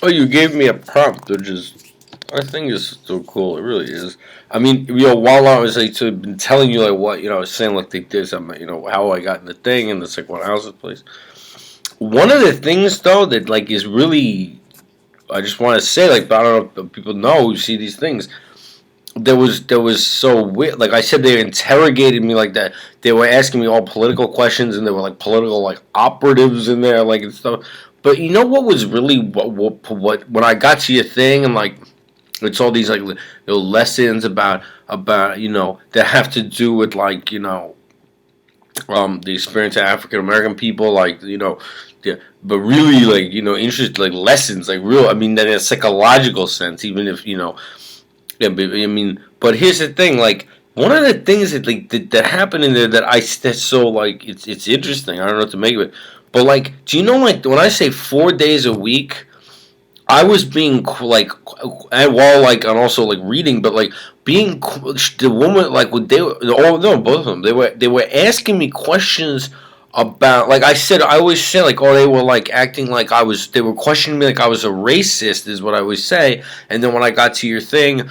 Oh, you gave me a prompt, which is, I think is so cool. It really is. I mean, while I was like, so been telling you like what I was saying like this, I'm how I got in the thing and it's like one house's place. One of the things though that like is really, I just want to say like, but I don't know if people know who see these things. There was so weird. Like I said, they interrogated me like that. They were asking me all political questions, and there were like political like operatives in there, like and stuff. But you know what was really what when I got to your thing and like it's all these like lessons about that have to do with like the experience of African American people, like yeah, but really like interest like lessons like real. I mean that in a psychological sense, even if yeah, but, I mean, but here's the thing, like one of the things that like that happened in there that's so like it's interesting. I don't know what to make of it, but like, do you know like when I say 4 days a week, I was being like, and while like and also like reading, but like being the woman like when they were all no both of them they were asking me questions about like I said I always say like oh they were like acting like they were questioning me like I was a racist is what I always say, and then when I got to your thing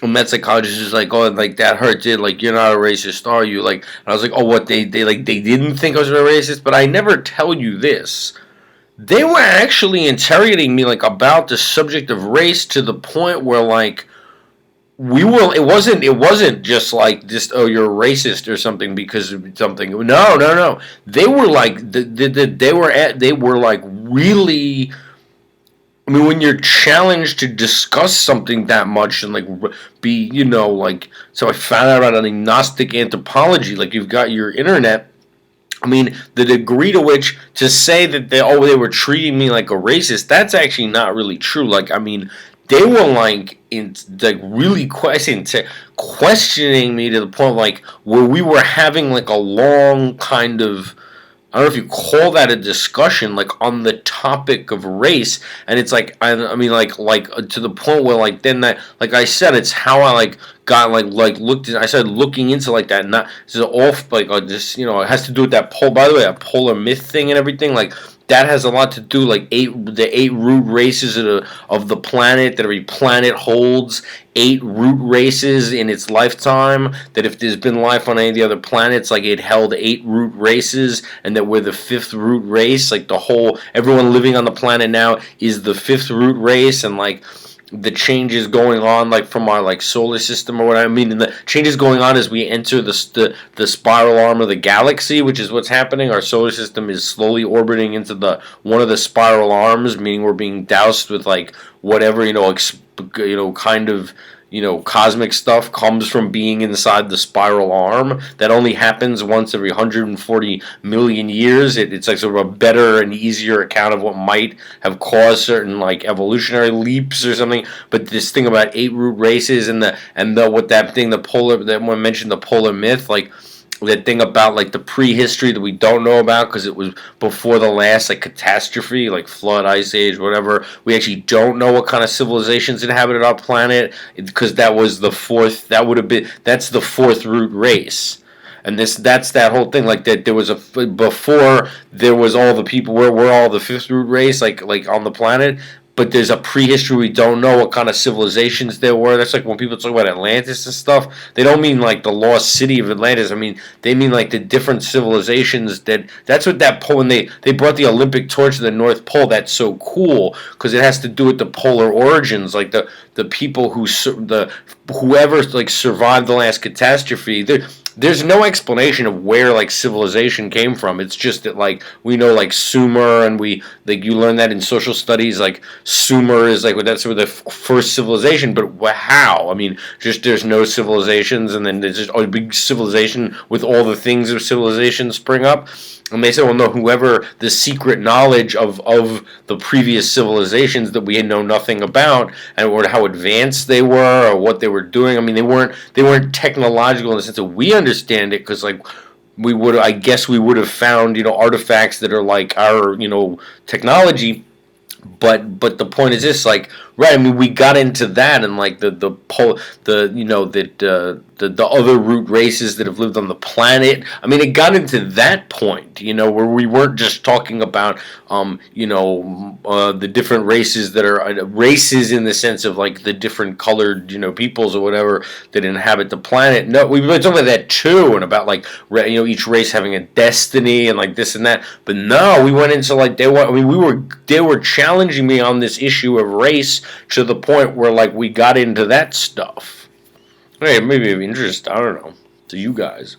a med psychologist is like, oh, like that hurt, did like you're not a racist, are you? Like, and I was like, oh, what they like they didn't think I was a racist, but I never tell you this. They were actually interrogating me like about the subject of race to the point where like it wasn't just like just oh you're a racist or something because of something. No. They were like they were like really. I mean, when you're challenged to discuss something that much and like be like so I found out about agnostic anthropology. Like you've got your internet. I mean, the degree to which to say that they were treating me like a racist, that's actually not really true. Like, I mean, they were like in like really questioning me to the point like where we were having like a long kind of I don't know if you call that a discussion like on the topic of race, and it's like I mean like to the point where like then that like I said it's how I like got like looked at, I started looking into like that not this is off like this it has to do with that by the way that polar myth thing and everything like that has a lot to do like the eight root races of the planet that every planet holds eight root races in its lifetime that if there's been life on any of the other planets like it held eight root races and that we're the fifth root race like the whole everyone living on the planet now is the fifth root race and like the changes going on like from our like solar system or what I mean and the changes going on as we enter the spiral arm of the galaxy which is what's happening our solar system is slowly orbiting into the one of the spiral arms meaning we're being doused with like whatever kind of cosmic stuff comes from being inside the spiral arm. That only happens once every 140 million years. It's like sort of a better and easier account of what might have caused certain like evolutionary leaps or something. But this thing about eight root races and the what that thing the polar that one mentioned the polar myth like that thing about like the prehistory that we don't know about because it was before the last like catastrophe like flood ice age whatever we actually don't know what kind of civilizations inhabited our planet because that was the fourth that would have been that's the fourth root race and that's that whole thing like that there was a before there was all the people where we're all the fifth root race like on the planet but there's a prehistory we don't know what kind of civilizations there were. That's like when people talk about Atlantis and stuff. They don't mean like the lost city of Atlantis. I mean they mean like the different civilizations that's what that pole when they brought the Olympic torch to the North Pole. That's so cool because it has to do with the polar origins, like the people the whoever like survived the last catastrophe. There's no explanation of where like civilization came from. It's just that like we know like Sumer and we like you learn that in social studies like Sumer is like that's sort of the first civilization, but how? I mean, just there's no civilizations, and then there's just a big civilization with all the things of civilization spring up. And they say, well, no, whoever the secret knowledge of the previous civilizations that we know nothing about, and or how advanced they were, or what they were doing. I mean, they weren't technological in the sense that we understand it, because like I guess we would have found artifacts that are like our technology. but the point is this, like, right, I mean, we got into that, and like the you know that the other root races that have lived on the planet. I mean, it got into that point, where we weren't just talking about the different races that are races in the sense of like the different colored peoples or whatever that inhabit the planet. No, we've been talking about that too, and about like each race having a destiny and like this and that. But no, we went into like they were challenging me on this issue of race to the point where like we got into that stuff. Hey, maybe of interest. I don't know, to you guys.